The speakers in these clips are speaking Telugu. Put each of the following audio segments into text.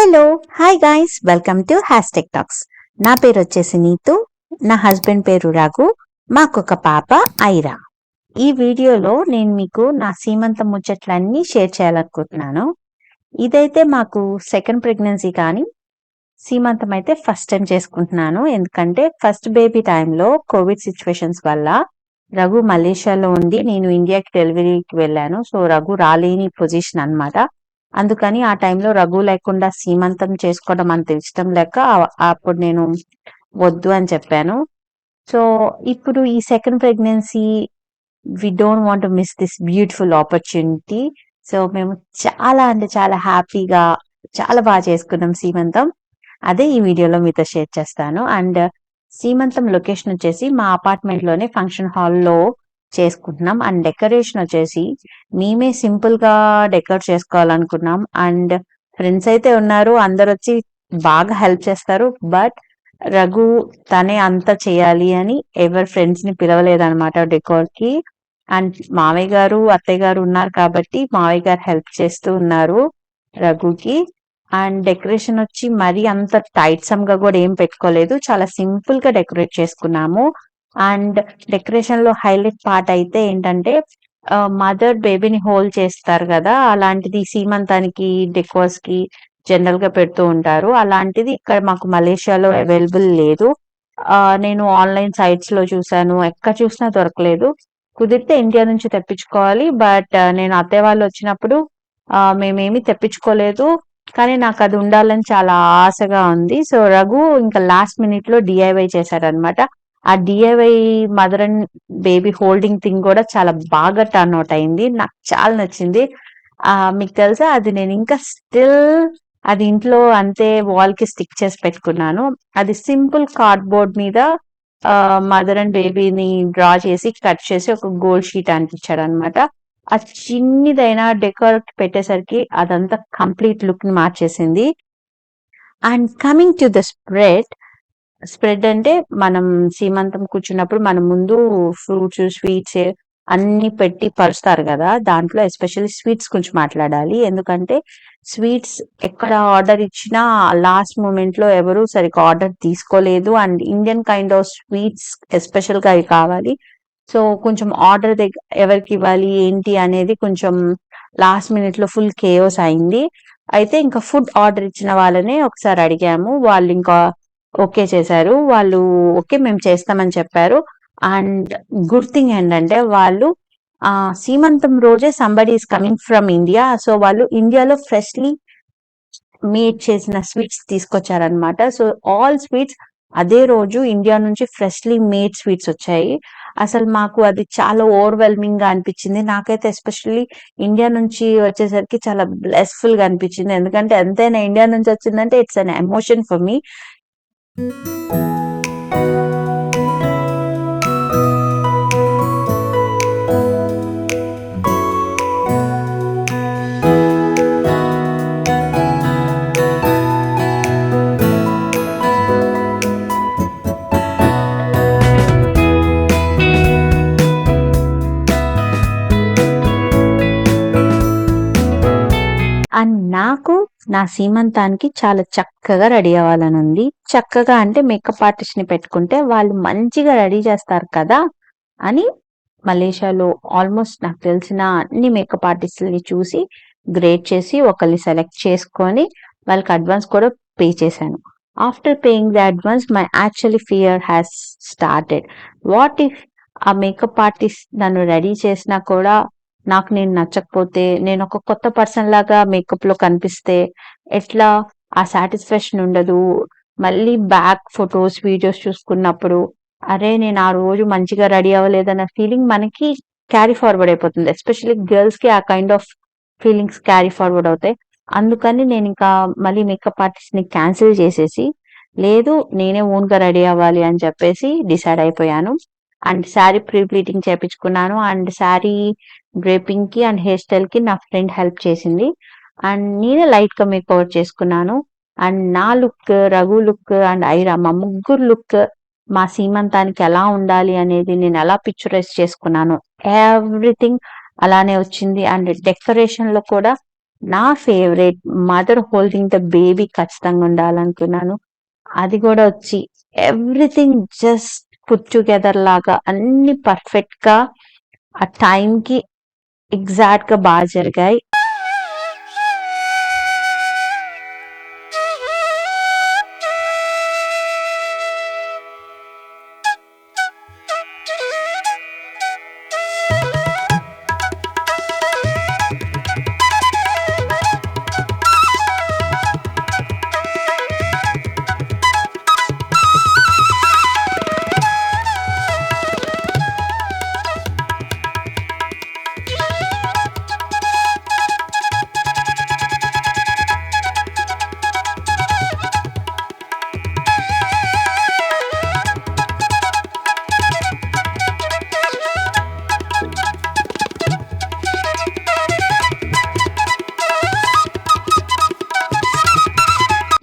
Hello hi guys welcome to hashtag talks. నా పేరు వచ్చేసి నీతు, నా హస్బెండ్ పేరు రఘు, మాకొక పాప ఐరా. ఈ వీడియోలో నేను మీకు నా సీమంతం ముచ్చట్లన్నీ షేర్ చేయాలనుకుంటున్నాను. ఇదైతే మాకు సెకండ్ ప్రెగ్నెన్సీ, కానీ సీమంతం అయితే ఫస్ట్ టైం చేసుకుంటున్నాను. ఎందుకంటే ఫస్ట్ బేబీ టైంలో కోవిడ్ సిచ్యువేషన్స్ వల్ల రఘు మలేషియాలో ఉండి నేను ఇండియాకి డెలివరీకి వెళ్ళాను. సో రఘు రాలేని పొజిషన్ అన్నమాట. అందుకని ఆ టైంలో రఘు లేకుండా సీమంతం చేసుకోవడం అంత ఇష్టం లేక అప్పుడు నేను వద్దు అని చెప్పాను. సో ఇప్పుడు ఈ second pregnancy we don't want to miss this beautiful opportunity. So మేము చాలా అంటే చాలా హ్యాపీగా చాలా బాగా చేసుకున్నాం సీమంతం. అదే ఈ వీడియోలో మీతో షేర్ చేస్తాను. అండ్ సీమంతం లొకేషన్ వచ్చేసి మా అపార్ట్మెంట్ లోనే ఫంక్షన్ హాల్లో చేసుకుంటున్నాం. అండ్ డెకరేషన్ వచ్చేసి మేమే సింపుల్ గా డెకరేట్ చేసుకోవాలనుకున్నాం. అండ్ ఫ్రెండ్స్ అయితే ఉన్నారు, అందరు వచ్చి బాగా హెల్ప్ చేస్తారు. బట్ రఘు తనే అంతా చేయాలి అని ఎవరి ఫ్రెండ్స్ ని పిలవలేదన్నమాట డెకోర్ కి. అండ్ మావయ్య గారు అత్తయ్య గారు ఉన్నారు కాబట్టి మావయ్య గారు హెల్ప్ చేస్తూ ఉన్నారు రఘుకి. అండ్ డెకరేషన్ వచ్చి మరీ అంత టైట్ సమ్ గా కూడా ఏం పెట్టుకోలేదు, చాలా సింపుల్ గా డెకరేట్ చేసుకున్నాము. అండ్ డెకరేషన్ లో హైలైట్ పార్ట్ అయితే ఏంటంటే మదర్ బేబీని హోల్డ్ చేస్తారు కదా, అలాంటిది సీమంతానికి డెకోర్స్ కి జనరల్ గా పెడుతూ ఉంటారు. అలాంటిది ఇక్కడ మాకు మలేషియాలో అవైలబుల్ లేదు. నేను ఆన్లైన్ సైట్స్ లో చూసాను, ఎక్కడ చూసినా దొరకలేదు. కుదిరితే ఇండియా నుంచి తెప్పించుకోవాలి. బట్ నేను అత్తయ్య వాళ్ళు వచ్చినప్పుడు మేమేమి తెప్పించుకోలేదు. కానీ నాకు అది ఉండాలని చాలా ఆశగా ఉంది. సో రఘు ఇంకా లాస్ట్ మినిట్ లో డిఐవై చేశారనమాట. ఆ DIY mother and baby holding thing కూడా చాలా బాగా టర్న్ అవుట్ అయింది, నాకు చాలా నచ్చింది. మీకు తెలుసా, అది నేను ఇంకా స్టిల్ అది ఇంట్లో అంతే వాల్ కి స్టిక్ చేసి పెట్టుకున్నాను. అది సింపుల్ కార్డ్బోర్డ్ మీద మదర్ అండ్ బేబీని డ్రా చేసి కట్ చేసి ఒక గోల్డ్ షీట్ అంటించాడు అనమాట. ఆ చిన్నదైనా డెకోర్ పెట్టేసరికి అదంతా కంప్లీట్ లుక్ ని మార్చేసింది. And coming to the spread అంటే మనం సీమంతం కూర్చున్నప్పుడు మన ముందు ఫ్రూట్స్ స్వీట్స్ అన్ని పెట్టి పరుస్తారు కదా, దాంట్లో ఎస్పెషల్లీ స్వీట్స్ గురించి మాట్లాడాలి. ఎందుకంటే స్వీట్స్ ఎక్కడ ఆర్డర్ ఇచ్చినా లాస్ట్ మూమెంట్ లో ఎవరు సరిగ్గా ఆర్డర్ తీసుకోలేదు. And Indian kind of sweets special గా అవి కావాలి. సో కొంచెం ఆర్డర్ ఎవరికి ఇవ్వాలి ఏంటి అనేది కొంచెం లాస్ట్ మినిట్ లో ఫుల్ కేయోస్ అయింది. అయితే ఇంకా ఫుడ్ ఆర్డర్ ఇచ్చిన వాళ్ళనే ఒకసారి అడిగాము, వాళ్ళు ఇంకా ఓకే చేశారు. వాళ్ళు ఓకే మేము చేస్తామని చెప్పారు. అండ్ గుడ్ థింగ్ ఏంటంటే వాళ్ళు సీమంతం రోజే somebody is coming from India, so వాళ్ళు ఇండియాలో ఫ్రెష్లీ మేడ్ చేసిన స్వీట్స్ తీసుకొచ్చారనమాట. సో ఆల్ స్వీట్స్ అదే రోజు ఇండియా నుంచి ఫ్రెష్లీ మేడ్ స్వీట్స్ వచ్చాయి. అసలు మాకు అది చాలా ఓవర్వెల్మింగ్ గా అనిపించింది. నాకైతే ఎస్పెషల్లీ ఇండియా నుంచి వచ్చేసరికి చాలా బ్లెస్ఫుల్ గా అనిపించింది. ఎందుకంటే ఎంతైనా ఇండియా నుంచి వచ్చిందంటే it's an emotion for me. And నాకు నా సీమంతానికి చాలా చక్కగా రెడీ అవ్వాలని ఉంది. చక్కగా అంటే మేకప్ ఆర్టిస్ట్ ని పెట్టుకుంటే వాళ్ళు మంచిగా రెడీ చేస్తారు కదా అని మలేషియాలో ఆల్మోస్ట్ నాకు తెలిసిన అన్ని మేకప్ ఆర్టిస్ట్ని చూసి గ్రేడ్ చేసి ఒకరిని సెలెక్ట్ చేసుకొని వాళ్ళకి అడ్వాన్స్ కూడా పే చేశాను. After paying the advance my actually fear has started. What if ఆ మేకప్ ఆర్టిస్ట్ నన్ను రెడీ చేసినా కూడా నాకు నేను నచ్చకపోతే, నేను ఒక కొత్త పర్సన్ లాగా మేకప్ లో కనిపిస్తే ఎట్లా? ఆ సాటిస్ఫాక్షన్ ఉండదు. మళ్ళీ బ్యాక్ ఫొటోస్ వీడియోస్ చూసుకున్నప్పుడు అరే నేను ఆ రోజు మంచిగా రెడీ అవ్వలేదన్న ఫీలింగ్ మనకి క్యారీ ఫార్వర్డ్ అయిపోతుంది. ఎస్పెషల్లీ గర్ల్స్ కి ఆ kind of feelings carry forward అవుతాయి. అందుకని నేను ఇంకా మళ్ళీ మేకప్ ఆర్టిస్ట్ ని క్యాన్సిల్ చేసేసి, లేదు నేనే ఓన్ గా రెడీ అవ్వాలి అని చెప్పేసి డిసైడ్ అయిపోయాను. అండ్ శారీ ప్రీ ప్లీటింగ్ చేపించుకున్నాను. అండ్ శారీ డ్రేపింగ్ కి అండ్ హెయిర్ స్టైల్ కి నా ఫ్రెండ్ హెల్ప్ చేసింది. అండ్ నేనే లైట్ గా మేక్ ఓవర్ చేసుకున్నాను. అండ్ నా look, Raghu look and Aira మా ముగ్గురు లుక్ మా సీమంతానికి ఎలా ఉండాలి అనేది నేను ఎలా పిక్చరైజ్ చేసుకున్నాను, ఎవ్రీథింగ్ అలానే వచ్చింది. అండ్ డెకరేషన్ లో కూడా నా favourite mother holding the baby ఖచ్చితంగా ఉండాలనుకున్నాను. అది కూడా వచ్చి ఎవ్రీథింగ్ జస్ట్ పుట్ టుగెదర్ లాగా అన్ని పర్ఫెక్ట్ గా ఆ టైంకి ఎగ్జాక్ట్ గా బాగా జరిగాయి.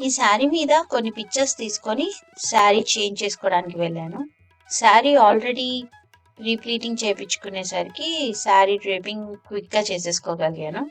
ఈ శారీ మీద కొన్ని పిక్చర్స్ తీసుకొని శారీ చేంజ్ చేసుకోవడానికి వెళ్ళాను. శారీ ఆల్రెడీ రీప్లీటింగ్ చేయించుకునేసరికి శారీ డ్రేపింగ్ క్విక్గా చేసేసుకోగలిగాను.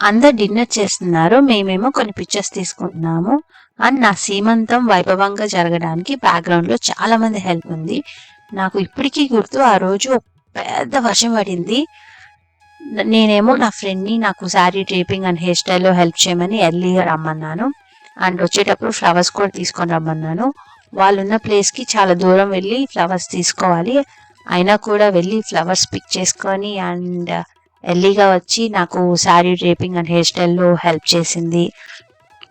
అందరు డిన్నర్ చేస్తున్నారు, మేమేమో కొన్ని పిక్చర్స్ తీసుకుంటున్నాము. అండ్ నా సీమంతం వైభవంగా జరగడానికి బ్యాక్గ్రౌండ్ లో చాలా మంది హెల్ప్ ఉంది. నాకు ఇప్పటికీ గుర్తు, ఆ రోజు పెద్ద వర్షం పడింది. నేనేమో నా ఫ్రెండ్ ని నాకు శారీ డ్రేపింగ్ అండ్ హెయిర్ స్టైల్లో హెల్ప్ చేయమని ఎర్లీగా రమ్మన్నాను. అండ్ వచ్చేటప్పుడు ఫ్లవర్స్ కూడా తీసుకొని రమ్మన్నాను. వాళ్ళున్న ప్లేస్ కి చాలా దూరం వెళ్ళి ఫ్లవర్స్ తీసుకోవాలి, అయినా కూడా వెళ్ళి ఫ్లవర్స్ పిక్ చేసుకొని అండ్ ఎర్లీగా వచ్చి నాకు శారీ డ్రేపింగ్ అండ్ హెయిర్ స్టైల్లో హెల్ప్ చేసింది.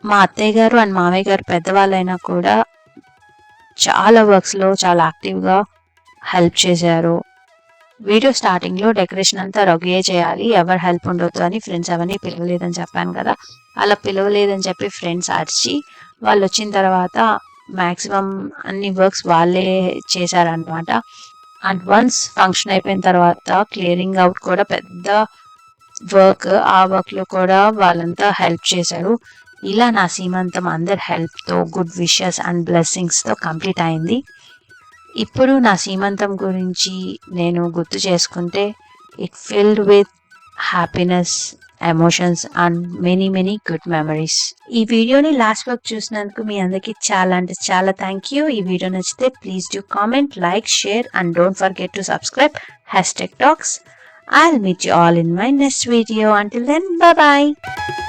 మా అత్తయ్య గారు అండ్ మామయ్య గారు పెద్దవాళ్ళైనా కూడా చాలా వర్క్స్లో చాలా యాక్టివ్గా హెల్ప్ చేశారు. వీడియో స్టార్టింగ్లో డెకరేషన్ అంతా రఘుయే చేయాలి, ఎవరు హెల్ప్ ఉండొద్దు అని ఫ్రెండ్స్ ఎవరిని పిలవలేదని చెప్పాను కదా. అలా పిలవలేదని చెప్పి ఫ్రెండ్స్ అరిచి వాళ్ళు వచ్చిన తర్వాత మ్యాక్సిమం అన్ని వర్క్స్ వాళ్ళే చేశారనమాట. అండ్ వన్స్ ఫంక్షన్ అయిపోయిన తర్వాత క్లియరింగ్ అవుట్ కూడా పెద్ద వర్క్, ఆ వర్క్లో కూడా వాళ్ళంతా హెల్ప్ చేశారు. ఇలా నా సీమంతం అందరి హెల్ప్తో, గుడ్ విషెస్ అండ్ బ్లెస్సింగ్స్తో కంప్లీట్ అయింది. ఇప్పుడు నా సీమంతం గురించి నేను గుర్తు చేసుకుంటే it filled with happiness, emotions and many good memories. ఈ వీడియోని లాస్ట్ వరకు చూసినందుకు మీ అందరికీ చాలా అంటే చాలా థ్యాంక్ యూ. ఈ వీడియో నచ్చితే please do comment, like, share and don't forget to subscribe #talks. I'll meet you all in my next video. Until then, bye bye.